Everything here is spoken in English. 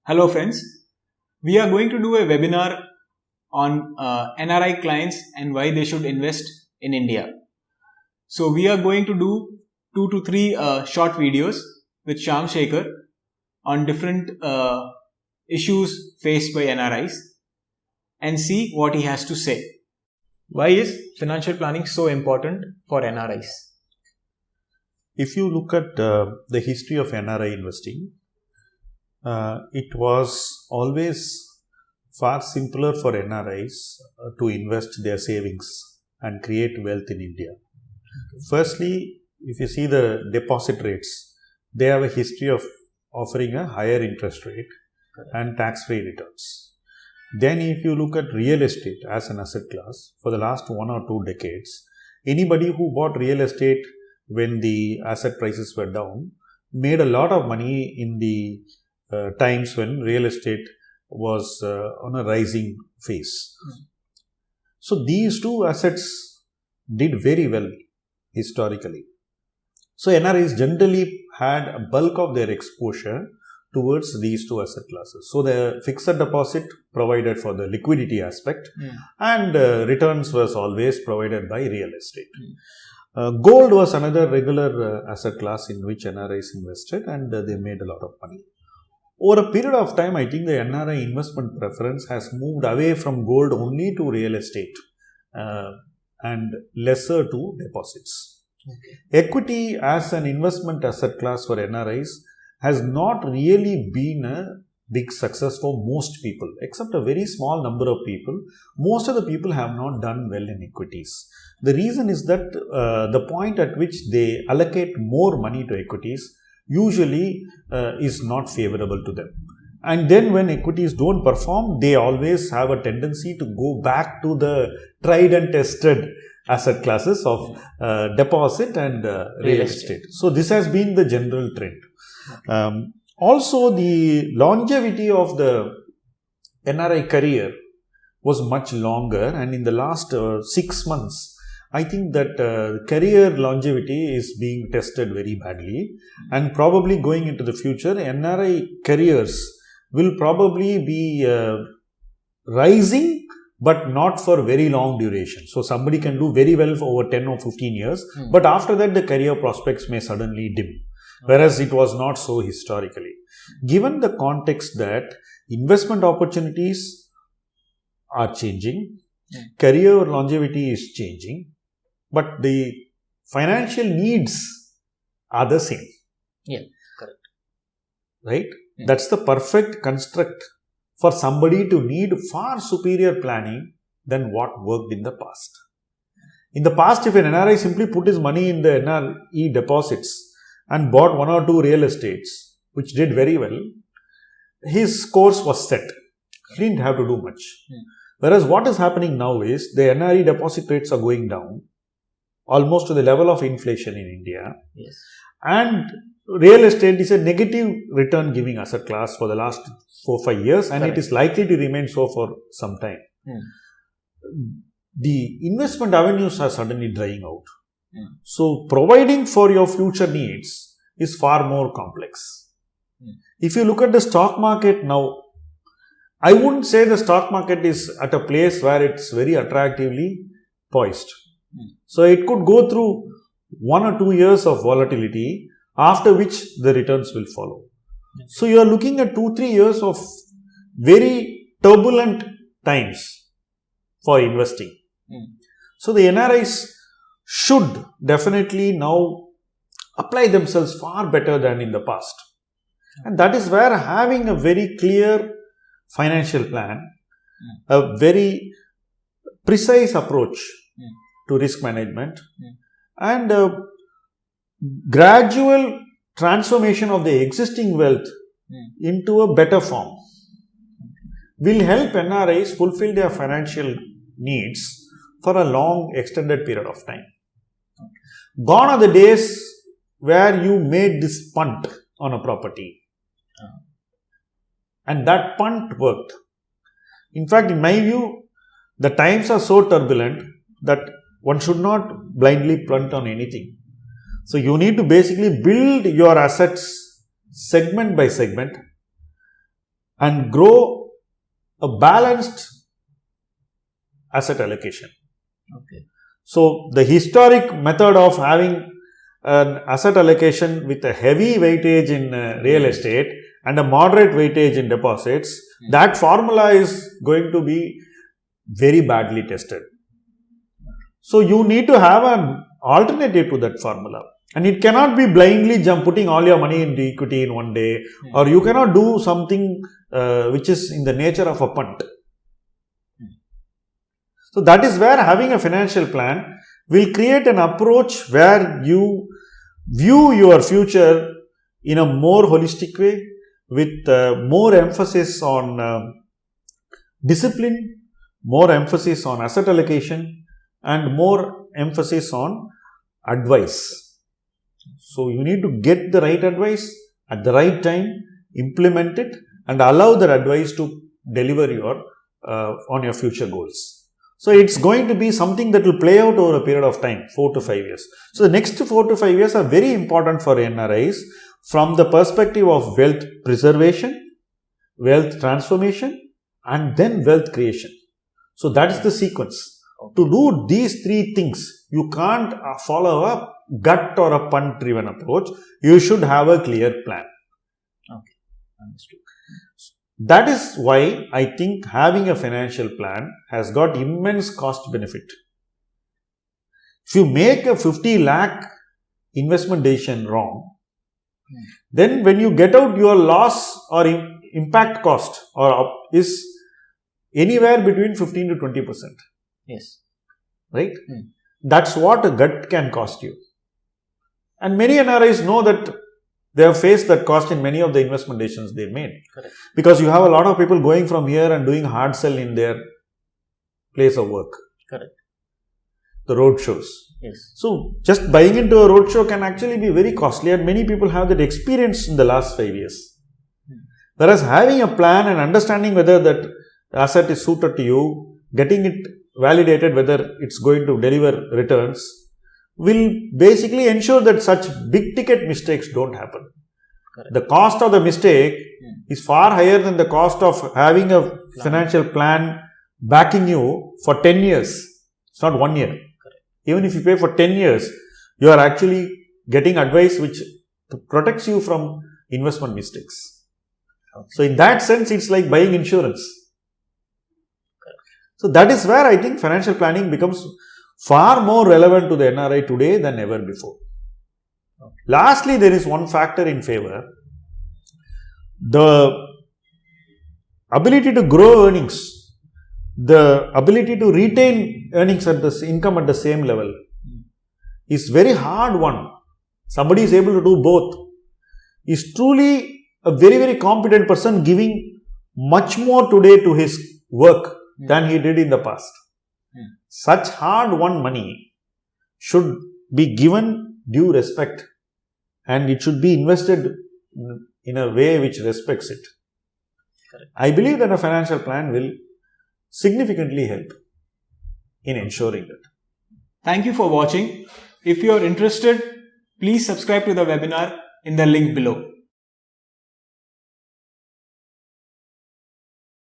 Hello friends, we are going to do a webinar on NRI clients and why they should invest in India. So we are going to do 2 to 3 short videos with Shyam Shekhar on different issues faced by NRIs and see what he has to say. Why is financial planning so important for NRIs? If you look at the history of NRI investing, it was always far simpler for NRIs to invest their savings and create wealth in India. Firstly, if you see the deposit rates, they have a history of offering a higher interest rate and tax-free returns. Then if you look at real estate as an asset class, for the last 1 or 2 decades, anybody who bought real estate when the asset prices were down made a lot of money in the times when real estate was on a rising phase. So these two assets did very well historically. So NRIs generally had a bulk of their exposure towards these two asset classes. So the fixed deposit provided for the liquidity aspect and returns was always provided by real estate. Gold was another regular asset class in which NRIs invested and they made a lot of money. Over a period of time, I think the NRI investment preference has moved away from gold only to real estate and lesser to deposits. Equity as an investment asset class for NRIs has not really been a big success for most people, except a very small number of people. Most of the people have not done well in equities. The reason is that the point at which they allocate more money to equities usually is not favorable to them. And then when equities don't perform, they always have a tendency to go back to the tried and tested asset classes of deposit and real estate. So this has been the general trend. Also, the longevity of the NRI career was much longer, and in the last 6 months, I think that career longevity is being tested very badly, and probably going into the future, NRI careers will probably be rising, but not for very long duration. So somebody can do very well for over 10 or 15 years, but after that the career prospects may suddenly dim, whereas it was not so historically. Given the context that investment opportunities are changing, career longevity is changing, but the financial needs are the same. Yeah, correct. Right? Yeah. That's the perfect construct for somebody to need far superior planning than what worked in the past. In the past, if an NRI simply put his money in the NRE deposits and bought 1 or 2 real estates, which did very well, his course was set. He didn't have to do much. Whereas what is happening now is the NRE deposit rates are going down almost to the level of inflation in India. Yes. And real estate is a negative return giving asset class for the last 4-5 years, and it is likely to remain so for some time. The investment avenues are suddenly drying out. So providing for your future needs is far more complex. If you look at the stock market now, I wouldn't say the stock market is at a place where it's very attractively poised. So it could go through 1 or 2 years of volatility, after which the returns will follow. So you are looking at 2-3 years of very turbulent times for investing. So the NRIs should definitely now apply themselves far better than in the past. And that is where having a very clear financial plan, a very precise approach to risk management, and a gradual transformation of the existing wealth into a better form will help NRIs fulfill their financial needs for a long extended period of time. Gone are the days where you made this punt on a property and that punt worked. In fact, in my view, the times are so turbulent that one should not blindly punt on anything. So you need to basically build your assets segment by segment and grow a balanced asset allocation. Okay. So the historic method of having an asset allocation with a heavy weightage in real estate and a moderate weightage in deposits, that formula is going to be very badly tested. So you need to have an alternative to that formula. And it cannot be blindly putting all your money into equity in one day, or you cannot do something which is in the nature of a punt. So that is where having a financial plan will create an approach where you view your future in a more holistic way, with more emphasis on discipline, more emphasis on asset allocation, and more emphasis on advice. So you need to get the right advice at the right time, implement it, and allow that advice to deliver on your future goals. So it's going to be something that will play out over a period of time, 4 to 5 years. So the next 4 to 5 years are very important for NRIs from the perspective of wealth preservation, wealth transformation, and then wealth creation. So that is the sequence. To do these three things, you can't follow a gut or a punt driven approach. You should have a clear plan. Okay, understood. That is why I think having a financial plan has got immense cost benefit. If you make a 50 lakh investment decision wrong, then when you get out, your loss or impact cost is anywhere between 15 to 20%. Yes. Right? That's what a gut can cost you. And many NRIs know that they have faced that cost in many of the investment decisions they made. Correct. Because you have a lot of people going from here and doing hard sell in their place of work. Correct. The road shows. Yes. So just buying into a road show can actually be very costly, and many people have that experience in the last 5 years. Whereas having a plan and understanding whether that asset is suited to you, getting it validated whether it's going to deliver returns, will basically ensure that such big ticket mistakes don't happen. Correct. The cost of the mistake is far higher than the cost of having a financial plan backing you for 10 years. It's not 1 year. Correct. Even if you pay for 10 years, you are actually getting advice which protects you from investment mistakes. Okay. So in that sense, it's like buying insurance. Correct. So that is where I think financial planning becomes far more relevant to the NRI today than ever before. Okay. Lastly, there is one factor in favor. The ability to grow earnings, the ability to retain earnings at the income at the same level is very hard one. Somebody is able to do both. Is truly a very, very competent person, giving much more today to his work than he did in the past. Such hard-won money should be given due respect, and it should be invested in a way which respects it. Correct. I believe that a financial plan will significantly help in ensuring that. Thank you for watching. If you are interested, please subscribe to the webinar in the link below.